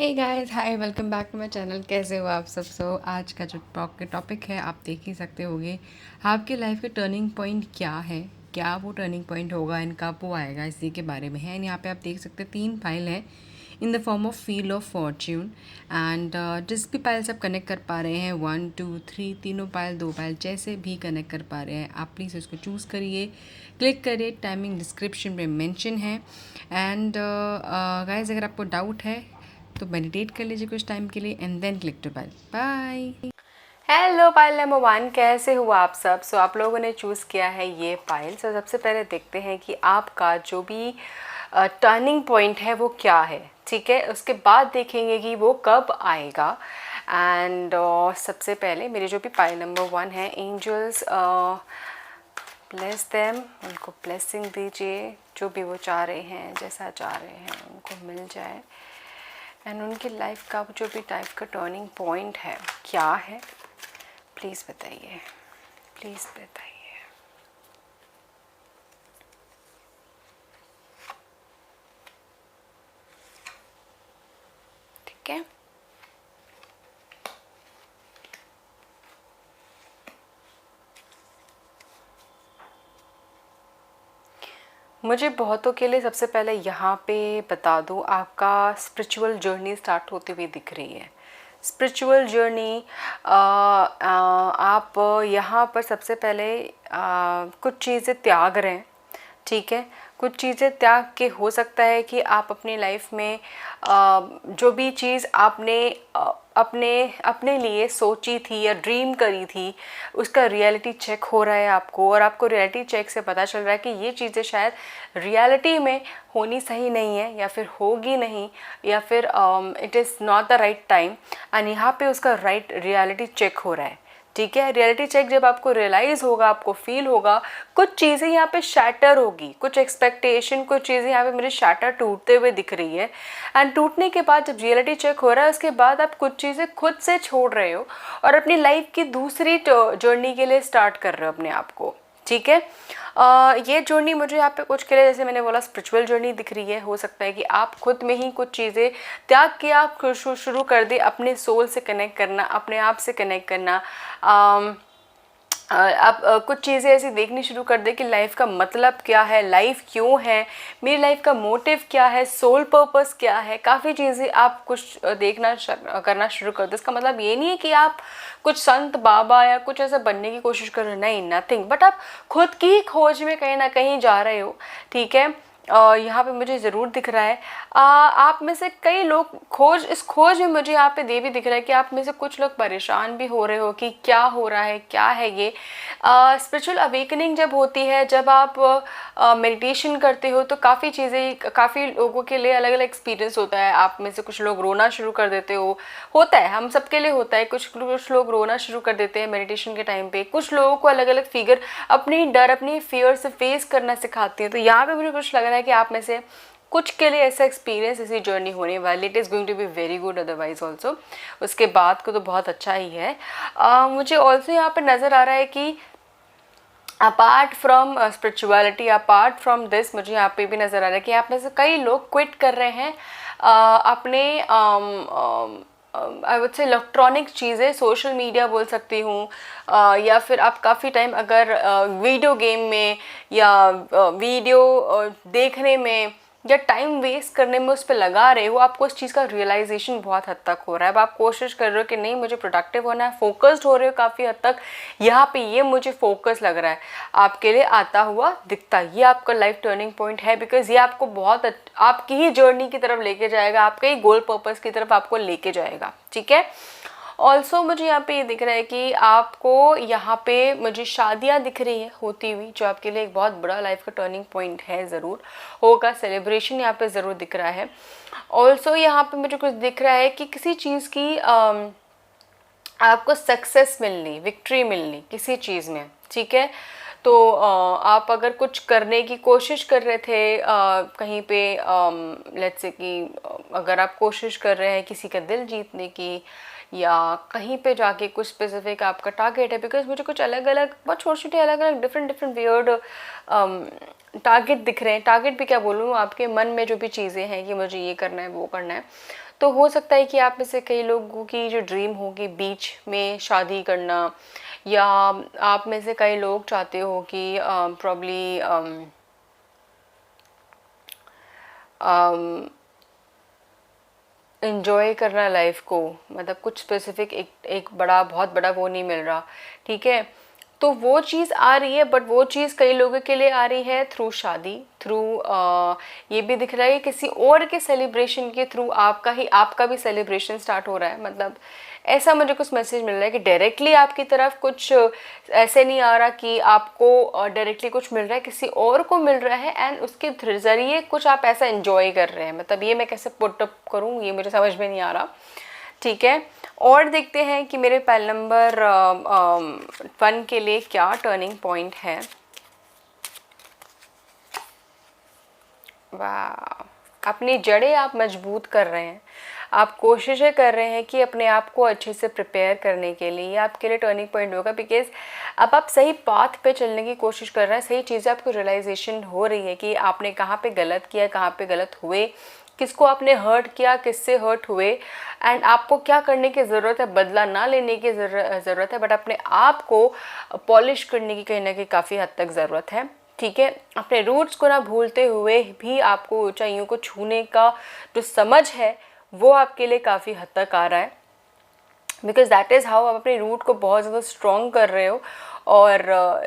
Hey guys, hi, welcome back to my channel. कैसे हो आप सब। आज का जो टॉपिक है आप देख ही सकते होगे। आपकी लाइफ के टर्निंग पॉइंट क्या है, क्या वो टर्निंग पॉइंट होगा एंड कब वो आएगा, इसी के बारे में है। एंड यहाँ पे आप देख सकते हैं 3 फाइल है in the form of wheel of Fortune. And जिस भी पाइल से आप कनेक्ट कर पा रहे हैं 1 2 3 तीनों पाइल 2 पाइल जैसे भी कनेक्ट कर पा रहे हैं आप प्लीज़ उसको चूज़ करिए, क्लिक करिए। टाइमिंग डिस्क्रिप्शन में मेंशन है। एंड गाइस, अगर आपको डाउट है तो मेडिटेट कर लीजिए कुछ टाइम के लिए and then click to pile. Bye. Hello pile number 1, कैसे हुआ आप सब। आप लोगों ने चूज़ किया है ये पाइल। सबसे पहले देखते हैं कि आपका जो भी टर्निंग पॉइंट है वो क्या है, ठीक है। उसके बाद देखेंगे कि वो कब आएगा। एंड सबसे पहले मेरे जो भी पाइल नंबर 1 है, एंजल्स ब्लेस देम, उनको ब्लेसिंग दीजिए। जो भी वो चाह रहे हैं, जैसा चाह रहे हैं उनको मिल जाए। एंड उनकी लाइफ का जो भी टाइप का टर्निंग पॉइंट है क्या है, प्लीज़ बताइए, प्लीज़ बताइए। ठीक है, मुझे बहुतों के लिए सबसे पहले यहाँ पे बता दूँ, आपका स्पिरिचुअल जर्नी स्टार्ट होती हुई दिख रही है। स्पिरिचुअल जर्नी आप यहाँ पर सबसे पहले कुछ चीज़ें त्याग रहे हैं, ठीक है। कुछ चीज़ें त्याग के हो सकता है कि आप अपनी लाइफ में जो भी चीज़ आपने अपने अपने लिए सोची थी या ड्रीम करी थी, उसका रियलिटी चेक हो रहा है आपको। और आपको रियलिटी चेक से पता चल रहा है कि ये चीज़ें शायद रियलिटी में होनी सही नहीं है, या फिर होगी नहीं, या फिर it is not the right time. And यहाँ पे उसका राइट रियलिटी चेक हो रहा है, ठीक है। रियलिटी चेक जब आपको रियलाइज़ होगा, आपको फील होगा, कुछ चीज़ें यहाँ पे शैटर होगी, कुछ एक्सपेक्टेशन, कुछ चीज़ें यहाँ पे मेरे शैटर टूटते हुए दिख रही है। एंड टूटने के बाद जब रियलिटी चेक हो रहा है, उसके बाद आप कुछ चीज़ें खुद से छोड़ रहे हो और अपनी लाइफ की दूसरी जर्नी के लिए स्टार्ट कर रहे हो अपने आप को, ठीक है। ये जर्नी मुझे यहाँ पे कुछ के लिए, जैसे मैंने बोला, स्पिरिचुअल जर्नी दिख रही है। हो सकता है कि आप खुद में ही कुछ चीज़ें त्याग के आप शुरू कर दे अपने सोल से कनेक्ट करना, अपने आप से कनेक्ट करना। आप कुछ चीज़ें ऐसी देखनी शुरू कर दे कि लाइफ का मतलब क्या है, लाइफ क्यों है, मेरी लाइफ का मोटिव क्या है, सोल पर्पस क्या है। काफ़ी चीज़ें आप कुछ देखना करना शुरू कर दो। इसका मतलब ये नहीं है कि आप कुछ संत बाबा या कुछ ऐसा बनने की कोशिश कर रहे हो, नहीं, नथिंग। बट आप खुद की खोज में कहीं ना कहीं जा रहे हो, ठीक है। यहाँ पे मुझे ज़रूर दिख रहा है आप में से कई लोग इस खोज में मुझे यहाँ पे भी दिख रहा है कि आप में से कुछ लोग परेशान भी हो रहे हो कि क्या हो रहा है, क्या है ये। स्पिरिचुअल अवेकनिंग जब होती है, जब आप मेडिटेशन करते हो, तो काफ़ी चीज़ें, काफ़ी लोगों के लिए अलग अलग एक्सपीरियंस होता है। आप में से कुछ लोग रोना शुरू कर देते हो, होता है, हम सबके लिए होता है। कुछ लोग रोना शुरू कर देते हैं मेडिटेशन के टाइम पे। कुछ लोगों को अलग अलग फिगर अपनी डर, अपनी फियर से फेस करना सिखाती है। तो यहाँ पे मुझे कुछ लग रहा है कि आप में से कुछ के लिए ऐसा एक्सपीरियंस, ऐसी जर्नी होने वाली। It is going to be very good, otherwise also उसके बाद को तो बहुत अच्छा ही है। मुझे ऑल्सो यहाँ पे नज़र आ रहा है कि apart from spirituality, apart from this, मुझे यहाँ पे भी नज़र आ रहा है कि आप में से कई लोग क्विट कर रहे हैं अपने आई वुड से इलेक्ट्रॉनिक चीज़ें, सोशल मीडिया बोल सकती हूँ, या फिर आप काफ़ी टाइम अगर वीडियो गेम में या वीडियो देखने में या टाइम वेस्ट करने में उस पर लगा रहे हो, आपको उस चीज़ का रियलाइजेशन बहुत हद तक हो रहा है। अब आप कोशिश कर रहे हो कि नहीं, मुझे प्रोडक्टिव होना है, फोकस्ड हो रहे हो काफ़ी हद तक। यहाँ पे ये मुझे फोकस लग रहा है आपके लिए आता हुआ दिखता है। ये आपका लाइफ टर्निंग पॉइंट है, बिकॉज ये आपको बहुत आपकी ही जर्नी की तरफ लेके जाएगा, आपके ही गोल पर्पस की तरफ आपको लेके जाएगा, ठीक है। ऑल्सो मुझे यहाँ पे ये दिख रहा है कि आपको यहाँ पे मुझे शादियाँ दिख रही है होती हुई, जो आपके लिए एक बहुत बड़ा लाइफ का टर्निंग पॉइंट है, ज़रूर होगा। सेलिब्रेशन यहाँ पे ज़रूर दिख रहा है। ऑल्सो यहाँ पे मुझे कुछ दिख रहा है कि किसी चीज़ की आपको सक्सेस मिलनी, विक्ट्री मिलनी किसी चीज़ में, ठीक है। तो आप अगर कुछ करने की कोशिश कर रहे थे कहीं पे, लेट्स से कि अगर आप कोशिश कर रहे हैं किसी का दिल जीतने की, या कहीं पे जाके कुछ स्पेसिफिक आपका टारगेट है, बिकॉज मुझे कुछ अलग अलग, बहुत छोटे छोटे, अलग अलग, डिफरेंट वियर्ड टारगेट दिख रहे हैं। टारगेट भी क्या बोलूँ, आपके मन में जो भी चीज़ें हैं कि मुझे ये करना है, वो करना है, तो हो सकता है कि आप में से कई लोगों की जो ड्रीम होगी बीच में शादी करना, या आप में से कई लोग चाहते हो कि प्रॉब्ली इन्जॉय करना लाइफ को, मतलब कुछ स्पेसिफिक एक बड़ा बहुत बड़ा वो नहीं मिल रहा, ठीक है। तो वो चीज़ आ रही है, बट वो चीज़ कई लोगों के लिए आ रही है थ्रू शादी, थ्रू ये भी दिख रहा है किसी और के सेलिब्रेशन के थ्रू आपका भी सेलिब्रेशन स्टार्ट हो रहा है। मतलब ऐसा मुझे कुछ मैसेज मिल रहा है कि डायरेक्टली आपकी तरफ कुछ ऐसे नहीं आ रहा कि आपको डायरेक्टली कुछ मिल रहा है, किसी और को मिल रहा है, एंड उसके ज़रिए कुछ आप ऐसा एंजॉय कर रहे हैं। मतलब ये मैं कैसे पुट अप करूँ, ये मुझे समझ में नहीं आ रहा, ठीक है। और देखते हैं कि मेरे पहल नंबर 1 के लिए क्या टर्निंग पॉइंट है। वाह, अपनी जड़ें आप मजबूत कर रहे हैं, आप कोशिशें कर रहे हैं कि अपने आप को अच्छे से प्रिपेयर करने के लिए, ये आपके लिए टर्निंग पॉइंट होगा। बिकॉज अब आप सही पाथ पे चलने की कोशिश कर रहे हैं, सही चीज़ें आपको रियलाइजेशन हो रही है कि आपने कहाँ पे गलत किया, कहाँ पे गलत हुए, किसको आपने हर्ट किया, किससे हर्ट हुए, एंड आपको क्या करने की ज़रूरत है। बदला ना लेने की ज़रूरत है, बट अपने आप को पॉलिश करने की कहीं ना कहीं काफ़ी हद तक ज़रूरत है, ठीक है। अपने रूट्स को ना भूलते हुए भी आपको ऊंचाइयों को छूने का जो समझ है वो आपके लिए काफ़ी हद तक आ रहा है। बिकॉज दैट इज़ हाउ आप अपने रूट को बहुत ज़्यादा स्ट्रॉन्ग कर रहे हो, और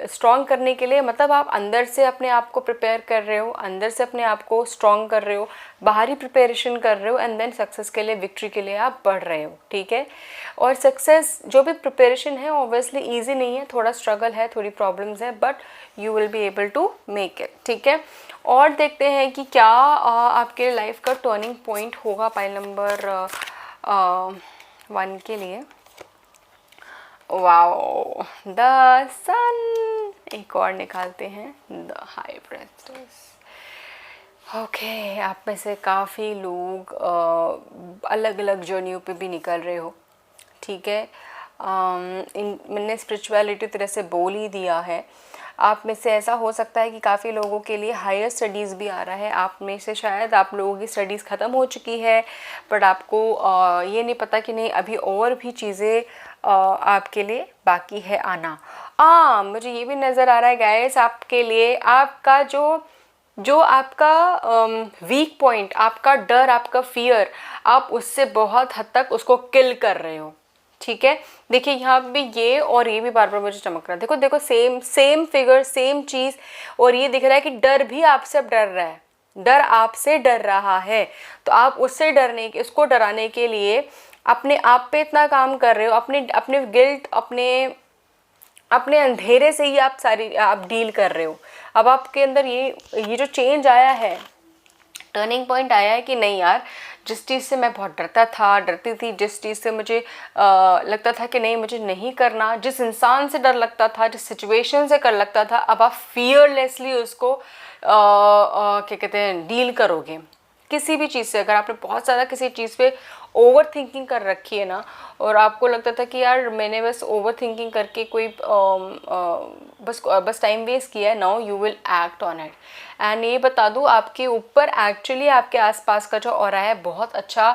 स्ट्रॉन्ग करने के लिए मतलब आप अंदर से अपने आप को प्रिपेयर कर रहे हो, अंदर से अपने आप को स्ट्रॉन्ग कर रहे हो, बाहरी प्रिपरेशन कर रहे हो, एंड देन सक्सेस के लिए, विक्ट्री के लिए आप बढ़ रहे हो, ठीक है। और सक्सेस जो भी प्रिपरेशन है ऑब्वियसली ईजी नहीं है, थोड़ा स्ट्रगल है, थोड़ी प्रॉब्लम्स है, but you will be able to make it, ठीक है। और देखते हैं कि क्या आपके लाइफ का टर्निंग पॉइंट होगा पाइल नंबर 1 के लिए। वाओ, द सन। एक और निकालते हैं, द हाई प्रिंसेस। ओके, आप में से काफ़ी लोग अलग अलग जर्नियों पे भी निकल रहे हो, ठीक है। मैंने स्पिरिचुअलिटी तरह से बोल ही दिया है। आप में से ऐसा हो सकता है कि काफ़ी लोगों के लिए हायर स्टडीज़ भी आ रहा है। आप में से शायद आप लोगों की स्टडीज़ ख़त्म हो चुकी है, बट आपको ये नहीं पता कि नहीं अभी और भी चीज़ें आपके लिए बाकी है आना। मुझे ये भी नज़र आ रहा है गाइस, आपके लिए आपका जो आपका वीक पॉइंट, आपका डर, आपका फियर, आप उससे बहुत हद तक उसको किल कर रहे हो, ठीक है। देखिए यहाँ भी ये और ये भी बार बार मुझे चमक रहा है। देखो देखो, सेम फिगर, सेम चीज़, और ये दिख रहा है कि डर भी आपसे अब डर रहा है, डर आपसे डर रहा है। तो आप उससे उसको डराने के लिए अपने आप पे इतना काम कर रहे हो, अपने गिल्ट, अपने अंधेरे से ही आप डील कर रहे हो। अब आपके अंदर ये जो चेंज आया है, टर्निंग पॉइंट आया है कि नहीं यार, जिस चीज़ से मैं बहुत डरती थी, जिस चीज़ से मुझे लगता था कि नहीं मुझे नहीं करना, जिस इंसान से डर लगता था, जिस सिचुएशन से कर लगता था, अब आप फियरलेसली उसको क्या कहते हैं, डील करोगे। किसी भी चीज़ से अगर आपने बहुत ज़्यादा किसी चीज़ पे ओवर थिंकिंग कर रखी है ना, और आपको लगता था कि यार मैंने बस ओवर थिंकिंग करके कोई बस टाइम वेस्ट किया है, now you will act on it. And ये बता दूँ, आपके ऊपर एक्चुअली आपके आसपास का जो ऑरा है बहुत अच्छा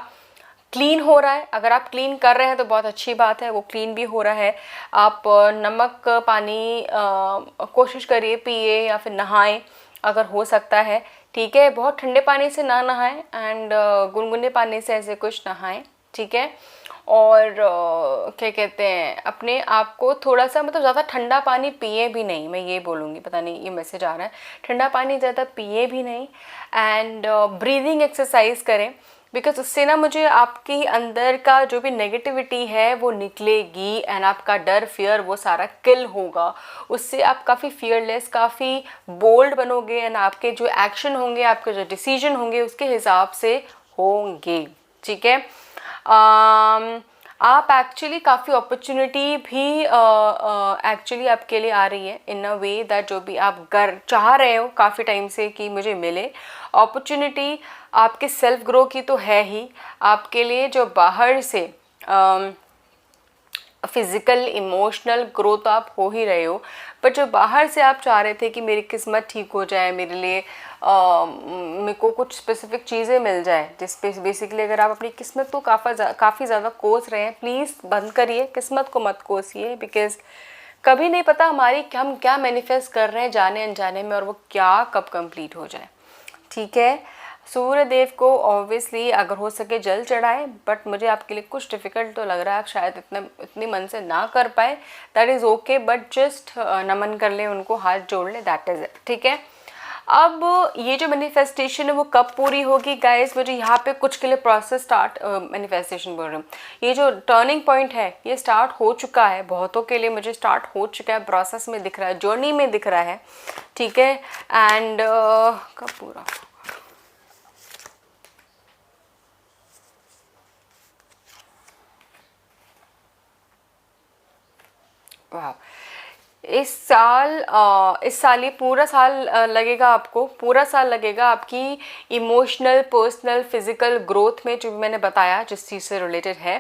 क्लीन हो रहा है। अगर आप क्लीन कर रहे हैं तो बहुत अच्छी बात है, वो क्लीन भी हो रहा है। आप नमक पानी कोशिश करिए पिए, या फिर नहाएं अगर हो सकता है, ठीक है। बहुत ठंडे पानी से ना नहाएं, एंड गुनगुने पानी से ऐसे कुछ नहाएं, ठीक है। और क्या कहते हैं, अपने आप को थोड़ा सा, मतलब ज़्यादा ठंडा पानी पिए भी नहीं, मैं ये बोलूँगी, पता नहीं ये मैसेज आ रहा है, ठंडा पानी ज़्यादा पिए भी नहीं। एंड ब्रीदिंग एक्सरसाइज करें, बिकॉज उससे ना मुझे आपके अंदर का जो भी नेगेटिविटी है वो निकलेगी, एंड आपका डर, फियर, वो सारा किल होगा। उससे आप काफ़ी फियरलेस, काफ़ी बोल्ड बनोगे, एंड आपके जो एक्शन होंगे, आपके जो डिसीजन होंगे उसके हिसाब से होंगे, ठीक है। आप एक्चुअली काफ़ी अपॉर्चुनिटी भी एक्चुअली आपके लिए आ रही है, इन अ वे दैट जो भी आप चाह रहे हो काफ़ी टाइम से कि मुझे मिले अपॉर्चुनिटी, आपके सेल्फ ग्रो की तो है ही, आपके लिए जो बाहर से फिज़िकल इमोशनल ग्रोथ आप हो ही रहे हो, बट जो बाहर से आप चाह रहे थे कि मेरी किस्मत ठीक हो जाए, मेरे लिए मेरे को कुछ स्पेसिफिक चीज़ें मिल जाए जिस पे बेसिकली अगर आप अपनी किस्मत को काफ़ी ज़्यादा कोस रहे हैं, प्लीज़ बंद करिए, किस्मत को मत कोसिए, बिकॉज़ कभी नहीं पता हमारी हम क्या मैनिफेस्ट कर रहे हैं जाने अनजाने में और वो क्या कब कंप्लीट हो जाए। ठीक है, सूर्य देव को ऑब्वियसली अगर हो सके जल चढ़ाए, बट मुझे आपके लिए कुछ डिफ़िकल्ट तो लग रहा है, आप शायद इतनी मन से ना कर पाए, that is okay, but just नमन कर लें उनको, हाथ जोड़ लें, दैट इज़ इट। ठीक है, अब ये जो मैनिफेस्टेशन है वो कब पूरी होगी गाइस, मुझे यहाँ पे कुछ के लिए प्रोसेस स्टार्ट, मैनिफेस्टेशन बोल रही हूँ, ये जो टर्निंग पॉइंट है ये स्टार्ट हो चुका है, बहुतों के लिए मुझे स्टार्ट हो चुका है, प्रोसेस में दिख रहा है, जर्नी में दिख रहा है। ठीक है, एंड कब पूरा, वाह, इस साल ये पूरा साल लगेगा आपको, पूरा साल लगेगा आपकी इमोशनल, पर्सनल, फिजिकल ग्रोथ में, जो भी मैंने बताया जिस चीज़ से रिलेटेड है,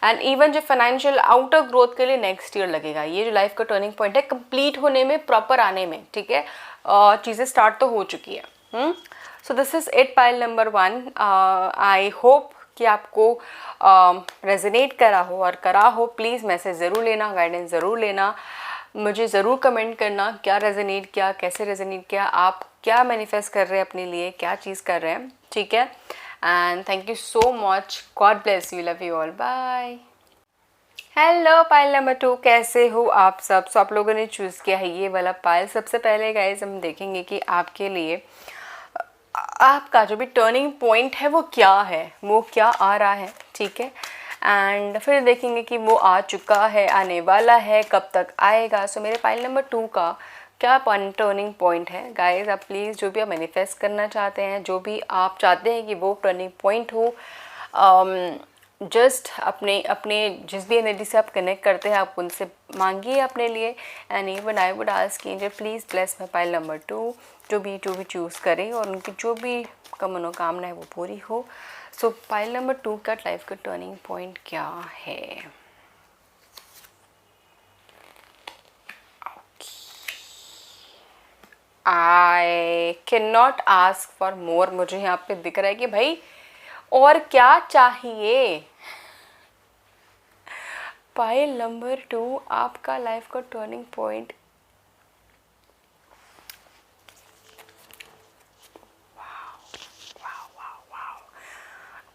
एंड इवन जो फाइनेंशियल आउटर ग्रोथ के लिए नेक्स्ट ईयर लगेगा। ये जो लाइफ का टर्निंग पॉइंट है कंप्लीट होने में, प्रॉपर आने में। ठीक है, चीज़ें स्टार्ट तो हो चुकी है। So this is it, pile number 1। I hope कि आपको रेजोनेट करा हो, और करा हो प्लीज़ मैसेज ज़रूर लेना, गाइडेंस ज़रूर लेना, मुझे ज़रूर कमेंट करना क्या रेजोनेट किया, कैसे रेजोनेट किया, आप क्या मैनिफेस्ट कर रहे हैं अपने लिए, क्या चीज़ कर रहे हैं। ठीक है, and thank you so much, God bless you, love you all, bye. Hello pile number 2, कैसे हो आप सब? सो आप लोगों ने चूज़ किया है ये वाला पाइल। सबसे पहले गाइज हम देखेंगे कि आपके लिए आपका जो भी टर्निंग पॉइंट है वो क्या है, वो क्या आ रहा है। ठीक है, एंड फिर देखेंगे कि वो आ चुका है, आने वाला है, कब तक आएगा। सो मेरे पाइल नंबर 2 का क्या टर्निंग पॉइंट है गाइज, आप प्लीज़ जो भी आप मैनिफेस्ट करना चाहते हैं, जो भी आप चाहते हैं कि वो टर्निंग पॉइंट हो, जस्ट अपने अपने जिस भी एनर्जी से आप कनेक्ट करते हैं आप उनसे मांगिए अपने लिए। And even I would ask angel please bless my pile number 2, जो भी चूज़ करें और उनकी जो भी का मनोकामना है वो पूरी हो। सो पाइल नंबर 2 का लाइफ का टर्निंग पॉइंट क्या है? I can not ask for more, मुझे यहाँ पे दिख रहा है कि भाई और क्या चाहिए। पाइल नंबर 2 आपका लाइफ का टर्निंग पॉइंट,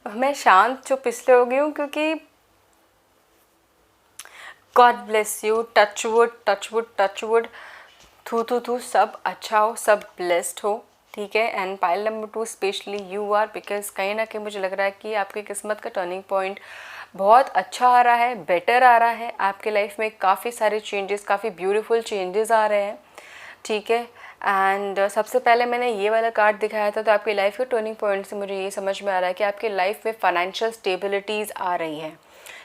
मैं शांत चुप इसलिए हो गई हूँ क्योंकि God bless you, touchwood touchwood touchwood, थू सब अच्छा हो, सब ब्लेस्ड हो। ठीक है, and pile number 2 specially you are, because कहीं ना कहीं मुझे लग रहा है कि आपकी किस्मत का टर्निंग पॉइंट बहुत अच्छा आ रहा है, बेटर आ रहा है आपके लाइफ में, काफ़ी सारे चेंजेस, काफ़ी ब्यूटीफुल चेंजेस आ रहे हैं। ठीक है, एंड सबसे पहले मैंने ये वाला कार्ड दिखाया था, तो आपकी लाइफ के टर्निंग पॉइंट से मुझे ये समझ में आ रहा है कि आपकी लाइफ में फाइनेंशियल स्टेबिलिटीज़ आ रही हैं।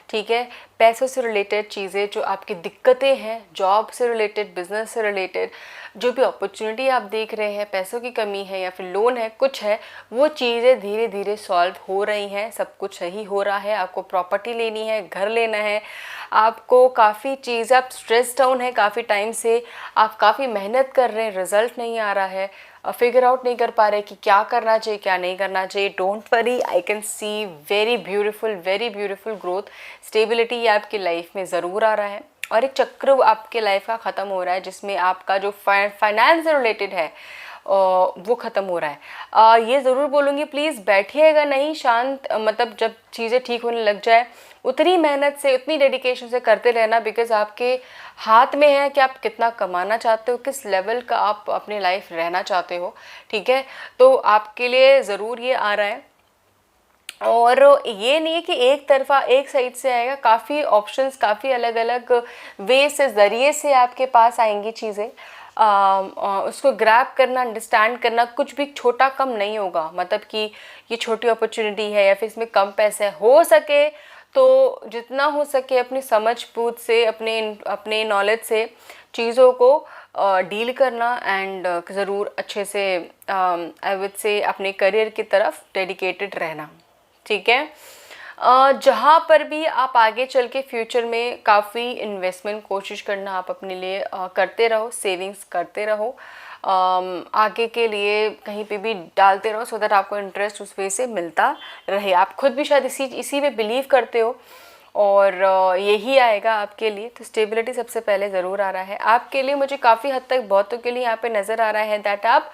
ठीक है, पैसों से रिलेटेड चीज़ें, जो आपकी दिक्कतें हैं, जॉब से रिलेटेड, बिजनेस से रिलेटेड, जो भी अपॉर्चुनिटी आप देख रहे हैं, पैसों की कमी है या फिर लोन है, कुछ है, वो चीज़ें धीरे धीरे सॉल्व हो रही हैं, सब कुछ सही हो रहा है। आपको प्रॉपर्टी लेनी है, घर लेना है, आपको काफ़ी चीज़, आप स्ट्रेस डाउन है काफ़ी टाइम से, आप काफ़ी मेहनत कर रहे हैं, रिजल्ट नहीं आ रहा है, फिगर आउट नहीं कर पा रहे कि क्या करना चाहिए क्या नहीं करना चाहिए। Don't worry, I can C very beautiful growth, stability आपकी लाइफ में ज़रूर आ रहा है। और एक चक्र आपके लाइफ का ख़त्म हो रहा है जिसमें आपका जो फाइनेंस से रिलेटेड है वो ख़त्म हो रहा है। ये ज़रूर बोलूँगी प्लीज़ बैठिएगा नहीं, शांत, मतलब जब चीज़ें ठीक होने लग जाए उतनी मेहनत से, उतनी डेडिकेशन से करते रहना, बिकॉज़ आपके हाथ में है कि आप कितना कमाना चाहते हो, किस लेवल का आप अपनी लाइफ रहना चाहते हो। ठीक है, तो आपके लिए ज़रूर ये आ रहा है, और ये नहीं है कि एक तरफा एक साइड से आएगा, काफ़ी ऑप्शंस, काफ़ी अलग अलग वे से, ज़रिए से आपके पास आएंगी चीज़ें। उसको ग्रैब करना, अंडरस्टैंड करना, कुछ भी छोटा कम नहीं होगा, मतलब कि ये छोटी अपॉर्चुनिटी है या फिर इसमें कम पैसे, हो सके तो जितना हो सके अपनी समझ बूझ से, अपने नॉलेज से चीज़ों को डील करना, एंड ज़रूर अच्छे से आई वुड से अपने करियर की तरफ डेडिकेटेड रहना। ठीक है, जहाँ पर भी आप आगे चल के फ्यूचर में काफ़ी इन्वेस्टमेंट कोशिश करना, आप अपने लिए करते रहो, सेविंग्स करते रहो, आगे के लिए कहीं पे भी डालते रहो, सो दैट आपको इंटरेस्ट उस वे से मिलता रहे। आप खुद भी शायद इसी पे बिलीव करते हो और यही आएगा आपके लिए। तो स्टेबिलिटी सबसे पहले ज़रूर आ रहा है आपके लिए। मुझे काफ़ी हद तक बहुतों के लिए यहाँ पे नज़र आ रहा है दैट आप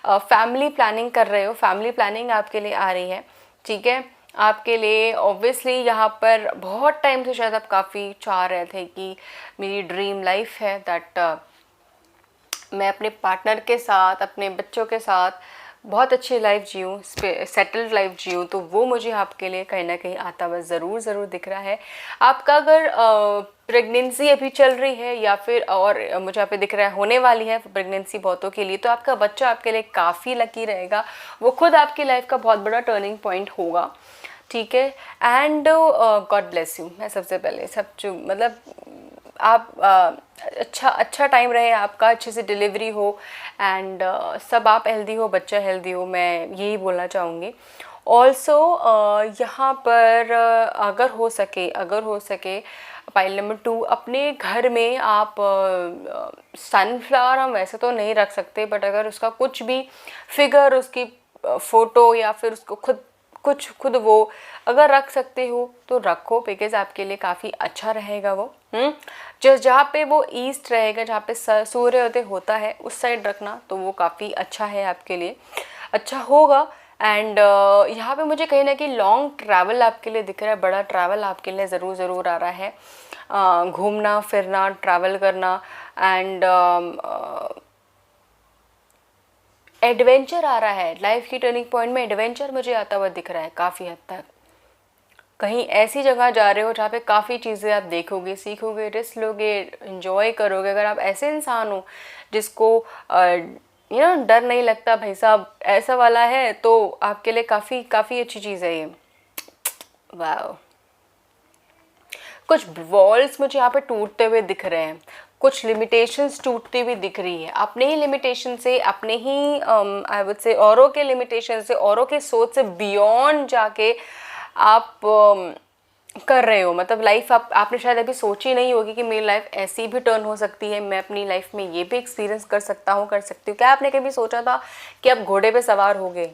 फैमिली प्लानिंग कर रहे हो, फैमिली प्लानिंग आपके लिए आ रही है, ठीक है। आपके लिए ऑब्वियसली यहाँ पर बहुत टाइम से शायद आप काफ़ी चाह रहे थे कि मेरी ड्रीम लाइफ है दैट मैं अपने पार्टनर के साथ, अपने बच्चों के साथ बहुत अच्छी लाइफ जीऊँ, सेटल्ड लाइफ जीऊँ। तो वो मुझे आपके लिए कहीं ना कहीं आता हुआ ज़रूर दिख रहा है। आपका अगर प्रेगनेंसी अभी चल रही है या फिर और मुझे यहाँ पे दिख रहा है होने वाली है प्रेगनेंसी बहुतों के लिए, तो आपका बच्चा आपके लिए काफ़ी लकी रहेगा। वो खुद आपकी लाइफ का बहुत बड़ा टर्निंग पॉइंट होगा, ठीक है। And God bless you. मैं सबसे पहले सब जो मतलब आप अच्छा टाइम रहे आपका, अच्छे से डिलीवरी हो एंड सब आप हेल्दी हो, बच्चा हेल्दी हो, मैं यही बोलना चाहूँगी। ऑल्सो यहाँ पर अगर हो सके पाइल नंबर 2, अपने घर में आप सनफ्लावर हम वैसे तो नहीं रख सकते, बट अगर उसका कुछ भी फिगर, उसकी फ़ोटो या फिर उसको खुद वो अगर रख सकते हो तो रखो, बिकॉज आपके लिए काफ़ी अच्छा रहेगा वो। जहाँ पे वो ईस्ट रहेगा, जहाँ पे सूर्योदय होता है उस साइड रखना, तो वो काफ़ी अच्छा है आपके लिए, अच्छा होगा। एंड यहाँ पे मुझे कहीं ना कहीं लॉन्ग ट्रैवल आपके लिए दिख रहा है, बड़ा ट्रैवल आपके लिए ज़रूर आ रहा है, घूमना फिरना, ट्रैवल करना एंड एडवेंचर आ रहा है। लाइफ की टर्निंग पॉइंट में एडवेंचर मुझे आता हुआ दिख रहा है काफ़ी हद तक। कहीं ऐसी जगह जा रहे हो जहाँ पे काफ़ी चीज़ें आप देखोगे, सीखोगे, रिस्क लोगे, एंजॉय करोगे। अगर आप ऐसे इंसान हो जिसको डर नहीं लगता भाई साहब, ऐसा वाला है, तो आपके लिए काफ़ी अच्छी चीज़ है ये। वाह, कुछ वॉल्स मुझे यहाँ पे टूटते हुए दिख रहे हैं, कुछ लिमिटेशंस टूटती हुई दिख रही है, अपने ही लिमिटेशन से, अपने ही आई वुड से औरों के लिमिटेशन से, औरों के सोच से बियॉन्ड जाके आप कर रहे हो। मतलब लाइफ आपने शायद अभी सोची नहीं होगी कि मेरी लाइफ ऐसी भी टर्न हो सकती है, मैं अपनी लाइफ में ये भी एक्सपीरियंस कर सकती हूँ। क्या आपने कभी सोचा था कि आप घोड़े पे सवार होगे?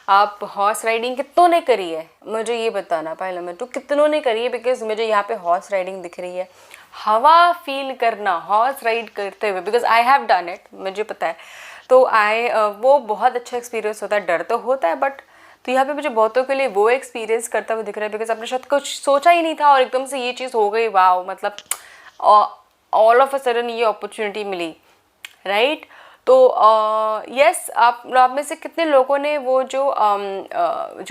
आप हॉर्स राइडिंग कितनों ने करी है, मुझे ये बताना। पहले नंबर 2, कितनों ने करी है? बिकॉज मुझे यहाँ पे हॉर्स राइडिंग दिख रही है, हवा फील करना हॉर्स राइड करते हुए, because I have done it, मुझे पता है। तो वो बहुत अच्छा एक्सपीरियंस होता है, डर तो होता है बट, तो यहाँ पे मुझे बहुतों के लिए वो एक्सपीरियंस करता हुआ दिख रहा है, बिकॉज आपने शायद कुछ सोचा ही नहीं था और एकदम से ये चीज़ हो गई। वाओ, मतलब ऑल ऑफ अ सडन ये अपॉर्चुनिटी मिली, राइट। तो यस, आप में से कितने लोगों ने वो जो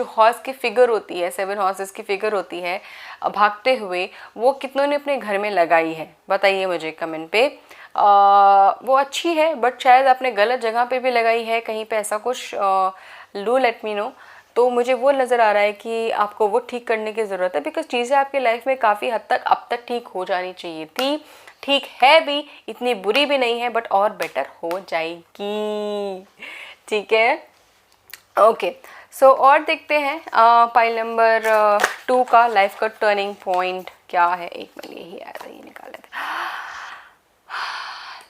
हॉर्स की फिगर होती है, 7 हॉर्सेस की फिगर होती है भागते हुए, वो कितनों ने अपने घर में लगाई है? बताइए मुझे कमेंट पे। वो अच्छी है बट शायद आपने गलत जगह पे भी लगाई है, कहीं पे ऐसा कुछ डू लेट मी नो। तो मुझे वो नज़र आ रहा है कि आपको वो ठीक करने की ज़रूरत है, बिकॉज चीज़ें आपकी लाइफ में काफ़ी हद तक अब तक ठीक हो जानी चाहिए थी, ठीक है भी, इतनी बुरी भी नहीं है, बट और बेटर हो जाएगी, ठीक है। ओके, सो और देखते हैं पाइल नंबर 2 का लाइफ का टर्निंग पॉइंट क्या है। एक मिनट, यही आया था, ये निकाल लेते हैं।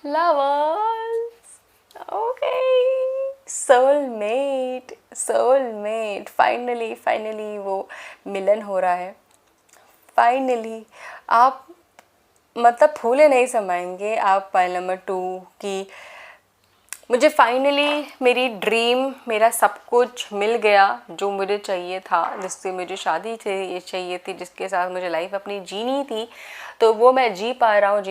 लवर्स, ओके, सोलमेट, फाइनली वो मिलन हो रहा है। फाइनली आप मतलब फूले नहीं समाएंगे आप पाइल नंबर 2 की, मुझे फाइनली मेरी ड्रीम, मेरा सब कुछ मिल गया जो मुझे चाहिए था, जिससे मुझे शादी ये चाहिए थी, जिसके साथ मुझे लाइफ अपनी जीनी थी, तो वो मैं जी पा रही हूँ।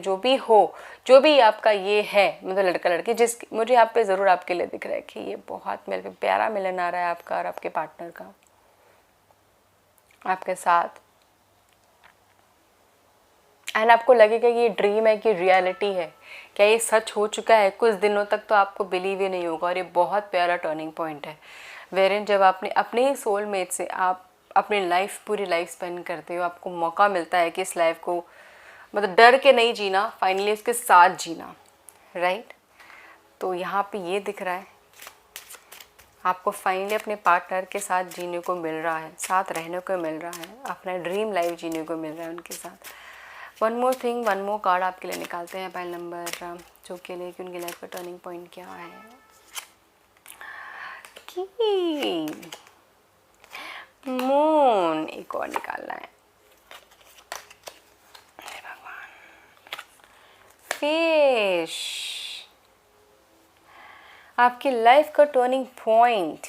जो भी हो, जो भी आपका ये है, मतलब लड़का लड़की, जिस मुझे आप पे ज़रूर आपके लिए दिख रहा है कि ये बहुत मेरे प्यारा मिलन आ रहा है आपका और आपके पार्टनर का आपके साथ। एंड आपको लगेगा ये ड्रीम है कि रियलिटी है, क्या ये सच हो चुका है? कुछ दिनों तक तो आपको बिलीव ही नहीं होगा। और ये बहुत प्यारा टर्निंग पॉइंट है, वेरिन जब आपने अपने ही सोलमेट से आप अपनी लाइफ, पूरी लाइफ स्पेंड करते हो, आपको मौका मिलता है कि इस लाइफ को मतलब डर के नहीं जीना, फाइनली उसके साथ जीना, राइट। तो यहाँ पे ये दिख रहा है आपको फाइनली अपने पार्टनर के साथ जीने को मिल रहा है, साथ रहने को मिल रहा है, अपना ड्रीम लाइफ जीने को मिल रहा है उनके साथ। वन मोर कार्ड आपके लिए निकालते हैं पाइल नंबर जो के लिए कि उनकी लाइफ का टर्निंग पॉइंट क्या है। कि मून एक और निकालना है। अरे भगवान। फिश, आपकी लाइफ का टर्निंग पॉइंट,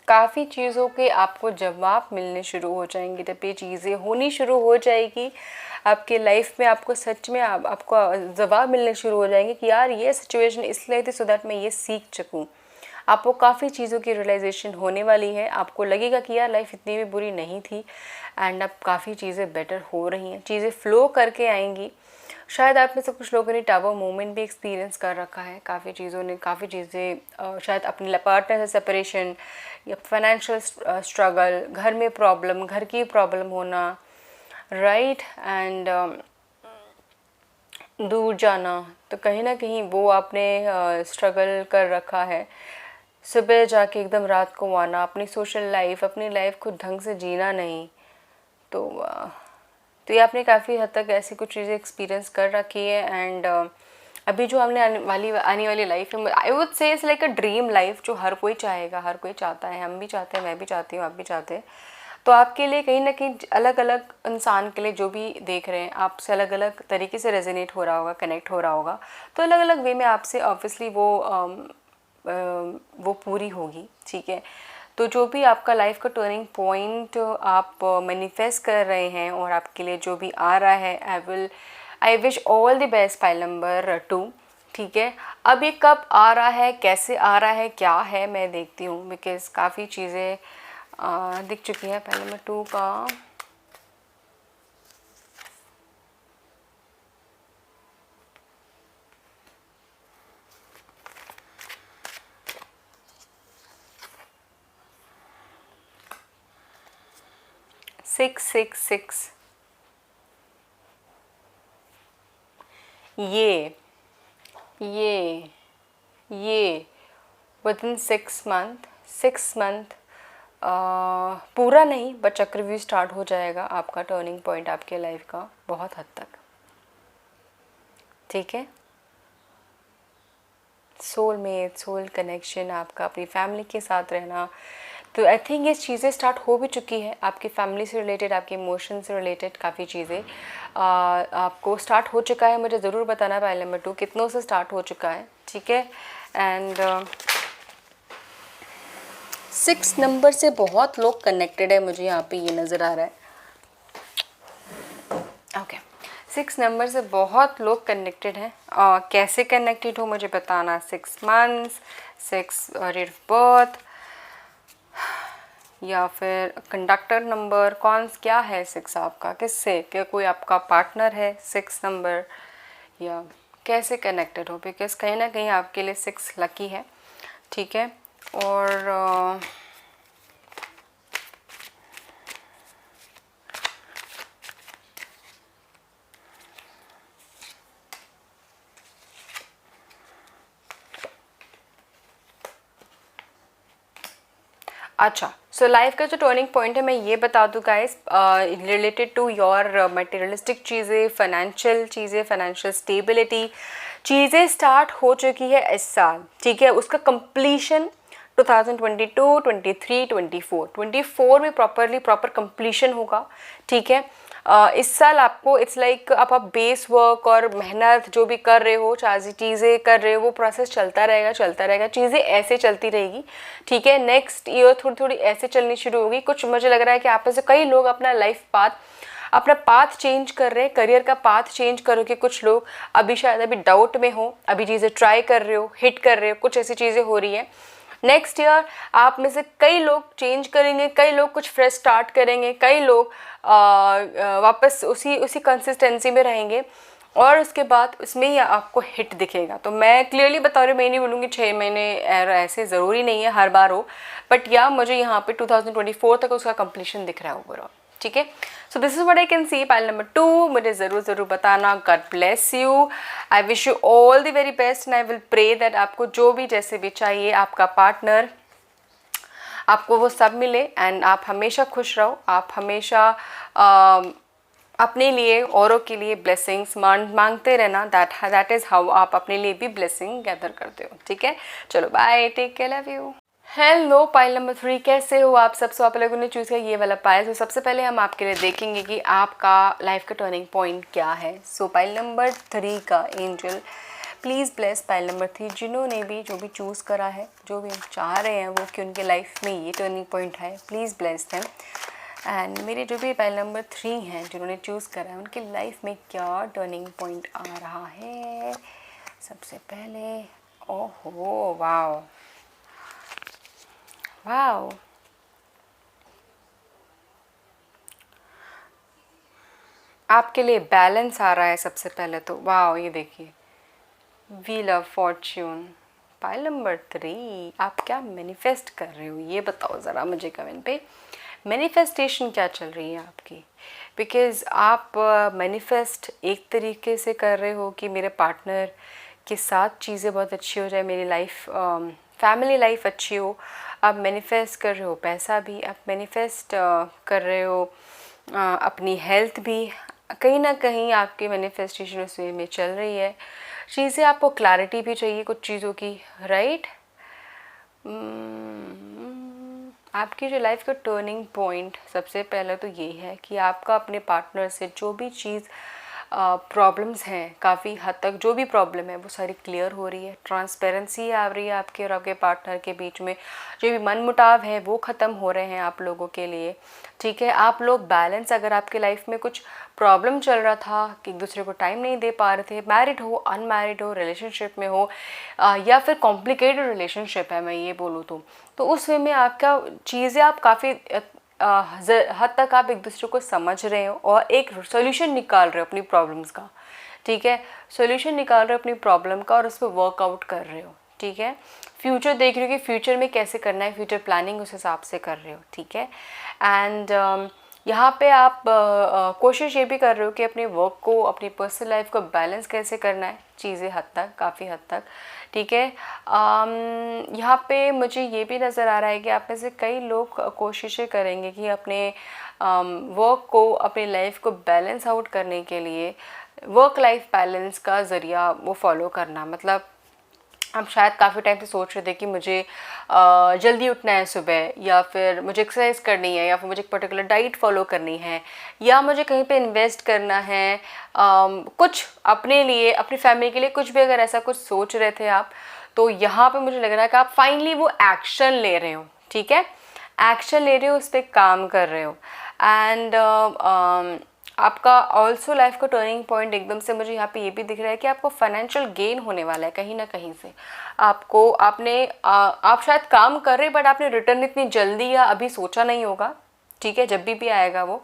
काफ़ी चीज़ों के आपको जवाब मिलने शुरू हो जाएंगे, जब ये चीज़ें होनी शुरू हो जाएगी आपके लाइफ में, आपको सच में आपको जवाब मिलने शुरू हो जाएंगे कि यार ये सिचुएशन इसलिए थी सो दैट मैं ये सीख सकूं। आपको काफ़ी चीज़ों की रियलाइजेशन होने वाली है, आपको लगेगा कि यार लाइफ इतनी भी बुरी नहीं थी एंड अब काफ़ी चीज़ें बेटर हो रही हैं, चीज़ें फ्लो करके आएंगी। शायद आप में से कुछ लोगों ने टावर मोमेंट भी एक्सपीरियंस कर रखा है, काफ़ी चीज़ें शायद अपने पार्टनर से सेपरेशन या फाइनेंशियल स्ट्रगल, घर में प्रॉब्लम, घर की प्रॉब्लम होना, राइट, एंड दूर जाना, तो कहीं ना कहीं वो आपने स्ट्रगल कर रखा है। सुबह जाके एकदम रात को आना, अपनी सोशल लाइफ, अपनी लाइफ को ढंग से जीना नहीं, तो ये आपने काफ़ी हद तक ऐसी कुछ चीज़ें एक्सपीरियंस कर रखी है। एंड अभी जो हमने आने वाली लाइफ है, आई वुड से it's like a dream life जो हर कोई चाहेगा, हर कोई चाहता है, हम भी चाहते हैं, मैं भी चाहती हूँ, आप भी चाहते हैं। तो आपके लिए कहीं ना कहीं अलग अलग इंसान के लिए जो भी देख रहे हैं आपसे अलग अलग तरीके से रेजोनेट हो रहा होगा, कनेक्ट हो रहा होगा, तो अलग अलग वे में आपसे ऑब्वियसली वो पूरी होगी, ठीक है। तो जो भी आपका लाइफ का टर्निंग पॉइंट आप मैनिफेस्ट कर रहे हैं और आपके लिए जो भी आ रहा है, I wish all the best pile number 2, ठीक है। अब ये कब आ रहा है, कैसे आ रहा है, क्या है, मैं देखती हूँ, बिकॉज काफ़ी चीज़ें दिख चुकी हैं पाइल नंबर 2 का। सिक्स सिक्स सिक्स, ये विदिन 6 मंथ पूरा नहीं बट चक्रव्यूह स्टार्ट हो जाएगा आपका टर्निंग पॉइंट आपके लाइफ का बहुत हद तक, ठीक है। सोलमेट, सोल कनेक्शन, आपका अपनी फैमिली के साथ रहना, तो आई थिंक ये चीज़ें स्टार्ट हो भी चुकी है आपकी फैमिली से रिलेटेड, आपके इमोशन से रिलेटेड काफ़ी चीज़ें आपको स्टार्ट हो चुका है। मुझे ज़रूर बताना पाइल नंबर 2 कितनों से स्टार्ट हो चुका है, ठीक है। एंड 6 नंबर से बहुत लोग कनेक्टेड है, मुझे यहाँ पे ये नज़र आ रहा है। ओके 6 नंबर से बहुत लोग कनेक्टेड हैं, कैसे कनेक्टेड हो मुझे बताना। 6 मंथ्स, 6 डेट ऑफ बर्थ, या फिर कंडक्टर नंबर, कौन क्या है 6 आपका, किससे, क्या कोई आपका पार्टनर है 6 नंबर, या कैसे कनेक्टेड हो, बिकॉज कहीं ना कहीं आपके लिए 6 लकी है, ठीक है। और अच्छा, सो लाइफ का जो टर्निंग पॉइंट है मैं ये बता दूँ guys, related to your materialistic चीज़ें, फाइनेंशियल स्टेबिलिटी, चीज़ें स्टार्ट हो चुकी है इस साल, ठीक है। उसका कंप्लीशन 2022, 23, 24 में प्रॉपर कंप्लीशन होगा, ठीक है। इस साल आपको इट्स लाइक आप बेस वर्क और मेहनत जो भी कर रहे हो, चाहे चीज़ें कर रहे हो, वो प्रोसेस चलता रहेगा, चीज़ें ऐसे चलती रहेगी, ठीक है। नेक्स्ट ईयर थोड़ी ऐसे चलनी शुरू होगी। कुछ मुझे लग रहा है कि आप में से कई लोग अपना पाथ चेंज कर रहे हैं, करियर का पाथ चेंज करोगे। कुछ लोग अभी शायद अभी डाउट में हो, अभी चीज़ें ट्राई कर रहे हो, हिट कर रहे हो, कुछ ऐसी चीज़ें हो रही हैं। नेक्स्ट ईयर आप में से कई लोग चेंज करेंगे, कई लोग कुछ फ्रेश स्टार्ट करेंगे, कई लोग वापस उसी कंसिस्टेंसी में रहेंगे, और उसके बाद उसमें ही आपको हिट दिखेगा। तो मैं क्लियरली बता रही हूँ, मैं नहीं बोलूँगी 6 महीने ऐसे ज़रूरी नहीं है हर बार हो, बट या मुझे यहाँ पे 2024 तक उसका कंप्लीशन दिख रहा है ओवरऑल, ठीक है। So this is what I can see pile number 2। मुझे ज़रूर बताना। God bless you, I wish you all the very best and I will pray that आपको जो भी जैसे भी चाहिए, आपका पार्टनर, आपको वो सब मिले एंड आप हमेशा खुश रहो, आप हमेशा अपने लिए, औरों के लिए ब्लेसिंग्स मांगते रहना। दैट इज़ हाउ आप अपने लिए भी ब्लेसिंग गैदर करते हो। ठीक है, चलो bye, take care, love you. Hello pile number 3, कैसे हो आप सब? सो आप लोगों ने चूज़ किया ये वाला पाइल। तो सबसे पहले हम आपके लिए देखेंगे कि आपका लाइफ का टर्निंग पॉइंट क्या है। सो पाइल नंबर 3 का angel please bless pile number 3, जिन्होंने भी जो भी चूज़ करा है, जो भी चाह रहे हैं वो कि उनके लाइफ में ये टर्निंग पॉइंट है, प्लीज़ ब्लेस देम। एंड मेरे जो भी पाइल नंबर 3 हैं जिन्होंने चूज़ करा है, उनकी लाइफ में क्या टर्निंग पॉइंट आ रहा है। सबसे पहले, ओहो वाओ वाओ, आपके लिए बैलेंस आ रहा है सबसे पहले तो। वाओ, ये देखिए, wheel of Fortune, pile number 3। आप क्या मैनिफेस्ट कर रहे हो ये बताओ ज़रा मुझे कमेंट पे। मैनिफेस्टेशन क्या चल रही है आपकी? बिकॉज़ आप मैनिफेस्ट एक तरीके से कर रहे हो कि मेरे पार्टनर के साथ चीज़ें बहुत अच्छी हो जाए, मेरी लाइफ, फैमिली लाइफ अच्छी हो। आप मैनिफेस्ट कर रहे हो पैसा भी, आप मैनिफेस्ट कर रहे हो अपनी हेल्थ भी। कहीं ना कहीं आपकी मैनिफेस्टेशन उस वे में चल रही है। चीज़ें, आपको क्लैरिटी भी चाहिए कुछ चीज़ों की, राइट। आपकी जो लाइफ का टर्निंग पॉइंट सबसे पहले तो ये है कि आपका अपने पार्टनर से जो भी चीज़ प्रॉब्लम्स हैं, काफ़ी हद तक जो भी प्रॉब्लम है वो सारी क्लियर हो रही है। ट्रांसपेरेंसी आ रही है आपके और आपके पार्टनर के बीच में। जो भी मनमुटाव है वो ख़त्म हो रहे हैं आप लोगों के लिए। ठीक है, आप लोग बैलेंस, अगर आपके लाइफ में कुछ प्रॉब्लम चल रहा था कि एक दूसरे को टाइम नहीं दे पा रहे थे, मैरिड हो, अनमैरिड हो, रिलेशनशिप में हो, या फिर कॉम्प्लिकेटेड रिलेशनशिप है मैं ये बोलूँ तो उस वे में आपका चीज़ें, आप काफ़ी हद तक आप एक दूसरे को समझ रहे हो और एक सोल्यूशन निकाल रहे हो अपनी प्रॉब्लम्स का। ठीक है, सोल्यूशन निकाल रहे हो अपनी प्रॉब्लम का और उस पर वर्कआउट कर रहे हो। ठीक है, फ्यूचर देख रहे हो कि फ्यूचर में कैसे करना है, फ्यूचर प्लानिंग उस हिसाब से कर रहे हो। ठीक है, एंड यहाँ पे आप कोशिश ये भी कर रहे हो कि अपने वर्क को, अपनी पर्सनल लाइफ को बैलेंस कैसे करना है, चीज़ें हद तक, काफ़ी हद तक। ठीक है, यहाँ पे मुझे ये भी नज़र आ रहा है कि आप में से कई लोग कोशिशें करेंगे कि अपने वर्क को, अपनी लाइफ को बैलेंस आउट करने के लिए वर्क लाइफ बैलेंस का ज़रिया वो फॉलो करना। मतलब हम शायद काफ़ी टाइम से सोच रहे थे कि मुझे जल्दी उठना है सुबह, या फिर मुझे एक्सरसाइज करनी है, या फिर मुझे एक पर्टिकुलर डाइट फॉलो करनी है, या मुझे कहीं पे इन्वेस्ट करना है, कुछ अपने लिए, अपनी फैमिली के लिए, कुछ भी अगर ऐसा कुछ सोच रहे थे आप, तो यहाँ पे मुझे लग रहा है कि आप फाइनली वो एक्शन ले रहे हो। ठीक है, एक्शन ले रहे हो, उस पर काम कर रहे हो। एंड आपका ऑल्सो लाइफ का टर्निंग पॉइंट एकदम से मुझे यहाँ पे ये भी दिख रहा है कि आपको फाइनेंशियल गेन होने वाला है कहीं ना कहीं से। आपको, आप शायद काम कर रहे, बट आपने रिटर्न इतनी जल्दी या अभी सोचा नहीं होगा। ठीक है, जब भी आएगा वो,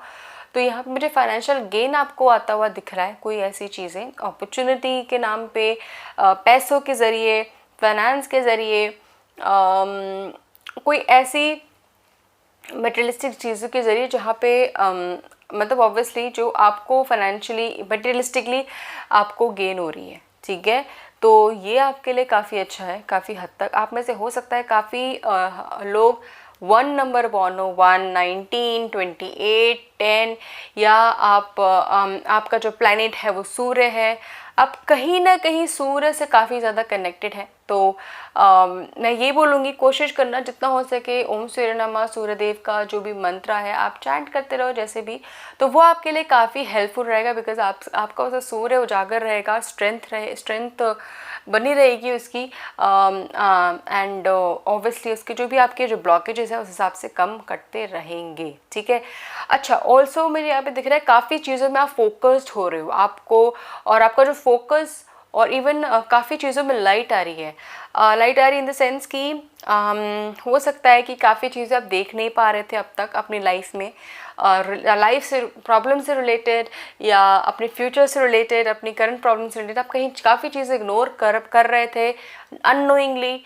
तो यहाँ पे मुझे फाइनेंशियल गेन आपको आता हुआ दिख रहा है। कोई ऐसी चीज़ें अपॉर्चुनिटी के नाम पे, पैसों के ज़रिए, फाइनेंस के ज़रिए, कोई ऐसी मटेरियलिस्टिक चीज़ों के ज़रिए जहाँ पे मतलब ऑब्वियसली जो आपको फाइनेंशियली, मटेरियलिस्टिकली आपको गेन हो रही है। ठीक है, तो ये आपके लिए काफ़ी अच्छा है। काफ़ी हद तक आप में से हो सकता है काफ़ी लोग 1 नंबर बॉर्न हो, 1, 19, 28, 10, या आपका जो प्लैनेट है वो सूर्य है। आप कहीं ना कहीं सूर्य से काफ़ी ज़्यादा कनेक्टेड है। तो मैं ये बोलूँगी, कोशिश करना जितना हो सके ओम सूर्य नमः, सूर्यदेव का जो भी मंत्र है आप चैंट करते रहो जैसे भी, तो वो आपके लिए काफ़ी हेल्पफुल रहेगा। बिकॉज आपका वैसा सूर्य उजागर रहेगा, स्ट्रेंथ बनी रहेगी उसकी, एंड ऑब्वियसली उसके जो भी आपके जो ब्लॉकेजेस हैं उस हिसाब से कम करते रहेंगे। ठीक है, अच्छा, ऑल्सो मुझे यहाँ पे दिख रहा है काफ़ी चीज़ों में आप फोकस्ड हो रहे हो आपको, और आपका जो फोकस, और इवन काफ़ी चीज़ों में लाइट आ रही है। लाइट आ रही इन द सेंस कि हो सकता है कि काफ़ी चीज़ें आप देख नहीं पा रहे थे अब तक अपनी लाइफ में, लाइफ से, प्रॉब्लम से रिलेटेड, या अपने फ्यूचर से रिलेटेड, अपनी करंट प्रॉब्लम से रिलेटेड, आप कहीं काफ़ी चीज़ें इग्नोर कर रहे थे अननोइंगली।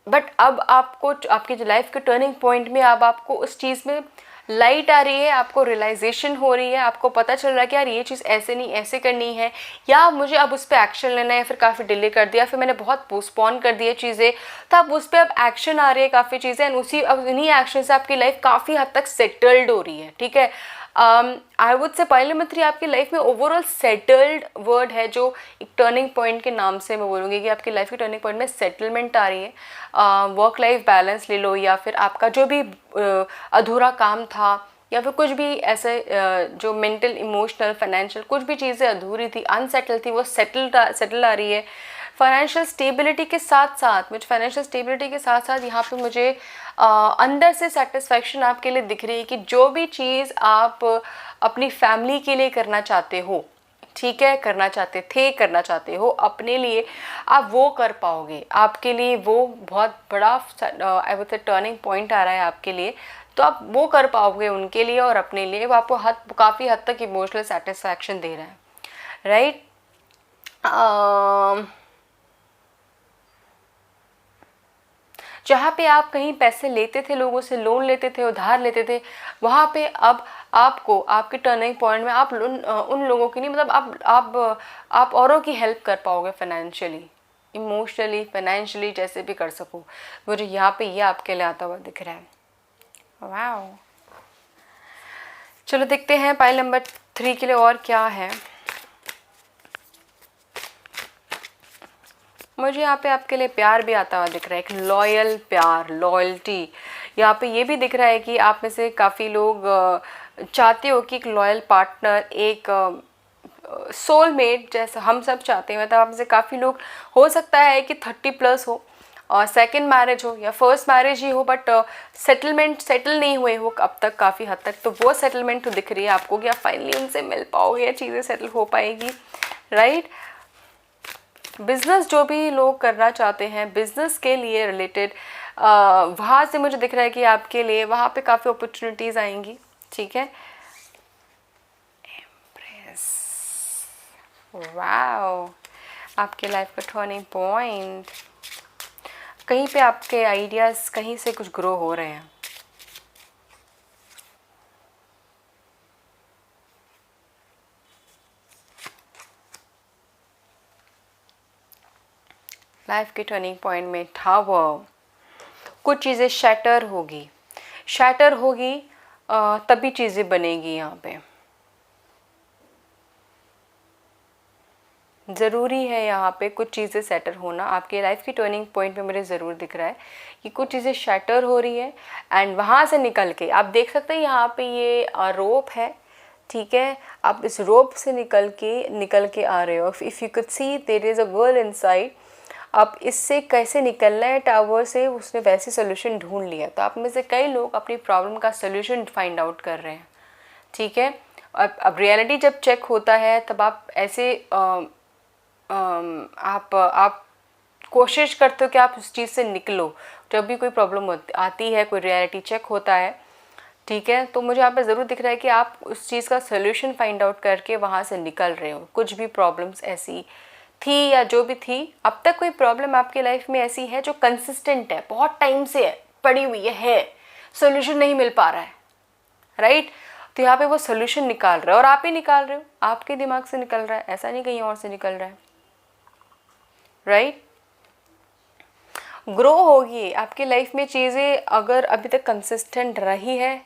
बट अब आपको, आपकी जो लाइफ के टर्निंग पॉइंट में, अब आपको उस चीज़ में लाइट आ रही है, आपको रियलाइजेशन हो रही है, आपको पता चल रहा है कि यार ये चीज़ ऐसे नहीं, ऐसे करनी है, या मुझे अब उस पर एक्शन लेना है, या फिर काफ़ी डिले कर दिया, फिर मैंने बहुत पोस्टपोन कर दिया चीज़ें, तो अब उस पर अब एक्शन आ रही है काफ़ी चीज़ें, एंड अब उन्हीं एक्शन से आपकी लाइफ काफ़ी हद तक सेटल्ड हो रही है। ठीक है, आई वुड से पाइल नंबर 3 आपकी लाइफ में ओवरऑल सेटल्ड वर्ड है, जो एक टर्निंग पॉइंट के नाम से मैं बोलूँगी कि आपकी लाइफ की टर्निंग पॉइंट में सेटलमेंट आ रही है। वर्क लाइफ बैलेंस ले लो, या फिर आपका जो भी अधूरा काम था, या फिर कुछ भी ऐसे जो मेंटल, इमोशनल, फाइनेंशियल कुछ भी चीज़ें अधूरी थी, अनसेटल थी, वो सेटल आ रही है। फाइनेंशियल स्टेबिलिटी के साथ साथ यहाँ पे मुझे अंदर से सेटिस्फैक्शन आपके लिए दिख रही है कि जो भी चीज़ आप अपनी फैमिली के लिए करना चाहते हो, ठीक है, करना चाहते हो अपने लिए, आप वो कर पाओगे। आपके लिए वो बहुत बड़ा I would say turning point आ रहा है आपके लिए, तो आप वो कर पाओगे उनके लिए और अपने लिए। वो आपको काफ़ी हद तक इमोशनल सेटिस्फैक्शन दे रहा है, राइट। जहाँ पे आप कहीं पैसे लेते थे, लोगों से लोन लेते थे, उधार लेते थे, वहाँ पे अब आपको आपके टर्निंग पॉइंट में आप उन लोगों की नहीं, मतलब आप औरों की हेल्प कर पाओगे फाइनेंशियली, इमोशनली, फाइनेंशियली, जैसे भी कर सको। मुझे यहाँ पे ये आपके लिए आता हुआ दिख रहा है। वाओ, चलो देखते हैं पाइल नंबर 3 के लिए और क्या है। मुझे यहाँ पे आपके लिए प्यार भी आता हुआ दिख रहा है, एक लॉयल प्यार, लॉयल्टी। यहाँ पे ये भी दिख रहा है कि आप में से काफ़ी लोग चाहते हो कि एक लॉयल पार्टनर, एक सोलमेट जैसा हम सब चाहते हैं। मतलब आप में से काफ़ी लोग, हो सकता है कि 30+ हो और सेकंड मैरिज हो या फर्स्ट मैरिज ही हो, बट सेटल नहीं हुए हो अब तक काफ़ी हद तक, तो वो सेटलमेंट तो दिख रही है आपको कि आप फाइनली उनसे मिल पाओगे, चीज़ें सेटल हो पाएगी, राइट। बिज़नेस जो भी लोग करना चाहते हैं, बिज़नेस के लिए रिलेटेड, वहाँ से मुझे दिख रहा है कि आपके लिए वहाँ पे काफ़ी अपॉर्चुनिटीज़ आएंगी, ठीक है। एम्प्रेस, वाओ, आपके लाइफ का टर्निंग पॉइंट। कहीं पे आपके आइडियाज़ कहीं से कुछ ग्रो हो रहे हैं। लाइफ के टर्निंग पॉइंट में टावर, कुछ चीज़ें शैटर होगी, तभी चीज़ें बनेगी। यहाँ पे ज़रूरी है, यहाँ पे कुछ चीज़ें शैटर होना आपके लाइफ की टर्निंग पॉइंट में मुझे ज़रूर दिख रहा है कि कुछ चीज़ें शैटर हो रही है। एंड वहाँ से निकल के आप देख सकते हैं यहाँ पे ये रोप है, ठीक है। आप इस रोप से निकल के आ रहे हो। If you could see there is a world inside. अब इससे कैसे निकलना है टावर से, उसने वैसे सोल्यूशन ढूंढ लिया। तो आप में से कई लोग अपनी प्रॉब्लम का सोल्यूशन फाइंड आउट कर रहे हैं, ठीक है। अब रियलिटी जब चेक होता है तब आप ऐसे आप कोशिश करते हो कि आप उस चीज़ से निकलो। जब भी कोई प्रॉब्लम आती है, कोई रियलिटी चेक होता है, ठीक है, तो मुझे यहाँ पे ज़रूर दिख रहा है कि आप उस चीज़ का सोल्यूशन फाइंड आउट करके वहाँ से निकल रहे हो। कुछ भी प्रॉब्लम्स ऐसी थी या जो भी थी, अब तक कोई प्रॉब्लम आपकी लाइफ में ऐसी है जो कंसिस्टेंट है, बहुत टाइम से पड़ी हुई है, सोल्यूशन नहीं मिल पा रहा है, राइट। तो यहाँ पे वो सोल्यूशन निकाल रहा है और आप ही निकाल रहे हो, आपके दिमाग से निकल रहा है, ऐसा नहीं कहीं और से निकल रहा है, राइट। ग्रो होगी आपकी लाइफ में चीज़ें, अगर अभी तक कंसिस्टेंट रही है,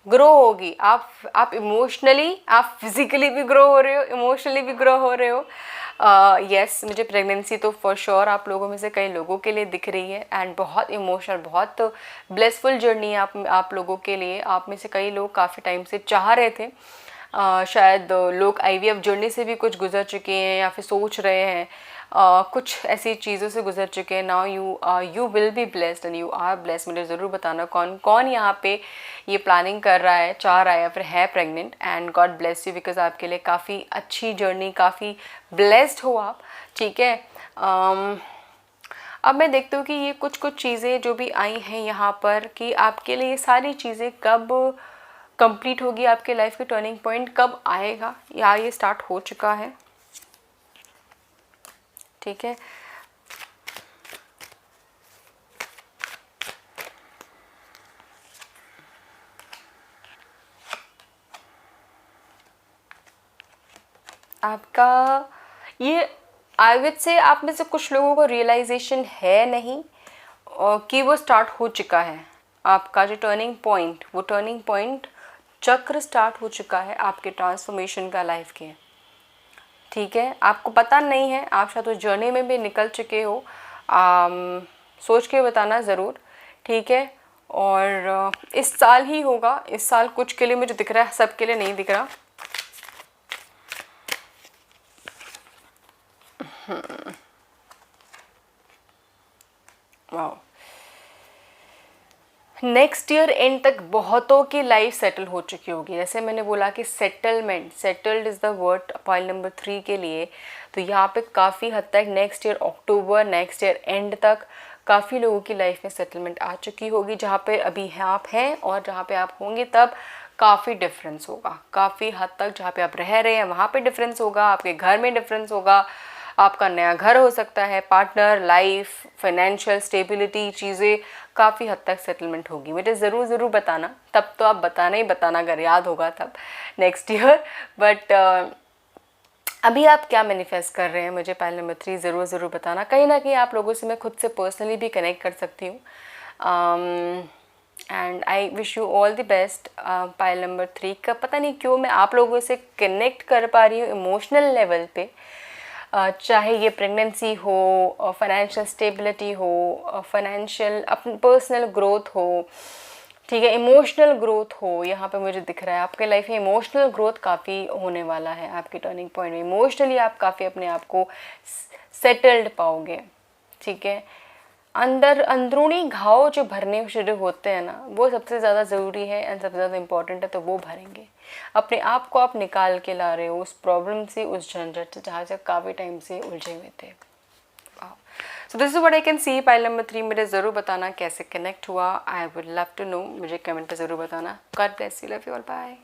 ग्रो होगी। आप इमोशनली, आप फिजिकली भी ग्रो हो रहे हो, इमोशनली भी ग्रो हो रहे हो। यस, मुझे प्रेगनेंसी तो फॉर श्योर आप लोगों में से कई लोगों के लिए दिख रही है एंड बहुत इमोशनल, बहुत ब्लेसफुल जर्नी है आप लोगों के लिए। आप में से कई लोग काफ़ी टाइम से चाह रहे थे, शायद लोग IVF जर्नी से भी कुछ गुजर चुके हैं या फिर सोच रहे हैं, कुछ ऐसी चीज़ों से गुजर चुके हैं। Now you will be blessed and you are blessed. मुझे ज़रूर बताना कौन कौन यहाँ पे ये प्लानिंग कर रहा है, चाह रहा है या फिर है pregnant, and God bless you, because आपके लिए काफ़ी अच्छी जर्नी, काफ़ी ब्लेस्ड हो आप, ठीक है। अब मैं देखती हूँ कि ये कुछ चीज़ें जो भी आई हैं यहाँ पर, कि आपके लिए ये सारी चीज़ें कब कंप्लीट होगी, आपके लाइफ के टर्निंग पॉइंट कब आएगा, या ये स्टार्ट हो चुका है, ठीक है। आपका ये आई विल से आप में से कुछ लोगों को रियलाइजेशन है नहीं कि वो स्टार्ट हो चुका है। आपका जो टर्निंग पॉइंट, वो टर्निंग पॉइंट चक्र स्टार्ट हो चुका है आपके ट्रांसफॉर्मेशन का लाइफ के, ठीक है। आपको पता नहीं है, आप शायद उस जर्नी में भी निकल चुके हो, सोच के बताना ज़रूर, ठीक है। और इस साल ही होगा, इस साल कुछ के लिए मुझे दिख रहा है, सब के लिए नहीं दिख रहा। वाह, नेक्स्ट ईयर एंड तक बहुतों की लाइफ सेटल हो चुकी होगी। जैसे मैंने बोला कि settlement, settled is the word point number 3 के लिए। तो यहाँ पे काफ़ी हद तक next year October, next year and तक काफ़ी लोगों की लाइफ में सेटलमेंट आ चुकी होगी। जहाँ पे अभी आप हैं और जहाँ पे आप होंगे तब काफ़ी डिफरेंस होगा, काफ़ी हद तक। जहाँ पे आप रह रहे हैं वहाँ पे डिफरेंस होगा, आपके घर में डिफरेंस होगा, आपका नया घर हो सकता है, पार्टनर, लाइफ, फाइनेंशियल स्टेबिलिटी, चीज़ें काफ़ी हद तक सेटलमेंट होगी। मुझे ज़रूर बताना, तब तो आप बताना ही बताना अगर याद होगा तब नेक्स्ट ईयर। बट अभी आप क्या मैनिफेस्ट कर रहे हैं, मुझे पाइल नंबर 3 ज़रूर बताना। कहीं ना कहीं आप लोगों से मैं खुद से पर्सनली भी कनेक्ट कर सकती हूँ। And I wish you all the best. Pile number 3 का पता नहीं क्यों मैं आप लोगों से कनेक्ट कर पा रही हूँ इमोशनल लेवल पे। चाहे ये प्रेगनेंसी हो, फाइनेंशियल स्टेबिलिटी हो, फाइनेंशियल अपनी पर्सनल ग्रोथ हो, ठीक है, इमोशनल ग्रोथ हो, यहाँ पे मुझे दिख रहा है आपके लाइफ में इमोशनल ग्रोथ काफ़ी होने वाला है। आपके टर्निंग पॉइंट में इमोशनली आप काफ़ी अपने आप को सेटल्ड पाओगे, ठीक है। अंदरूनी घाव जो भरने शुरू होते हैं ना, वो सबसे ज़्यादा ज़रूरी है एंड सबसे ज़्यादा इम्पॉर्टेंट है, तो वो भरेंगे। अपने आप को आप निकाल के ला रहे हो उस प्रॉब्लम से, उस झंझट से जहाँ से काफ़ी टाइम से उलझे हुए थे। So this is what I can see. Pile number 3 मुझे ज़रूर बताना कैसे कनेक्ट हुआ। I would love to know, मुझे कमेंट पे ज़रूर बताना। God bless you, love you all, bye.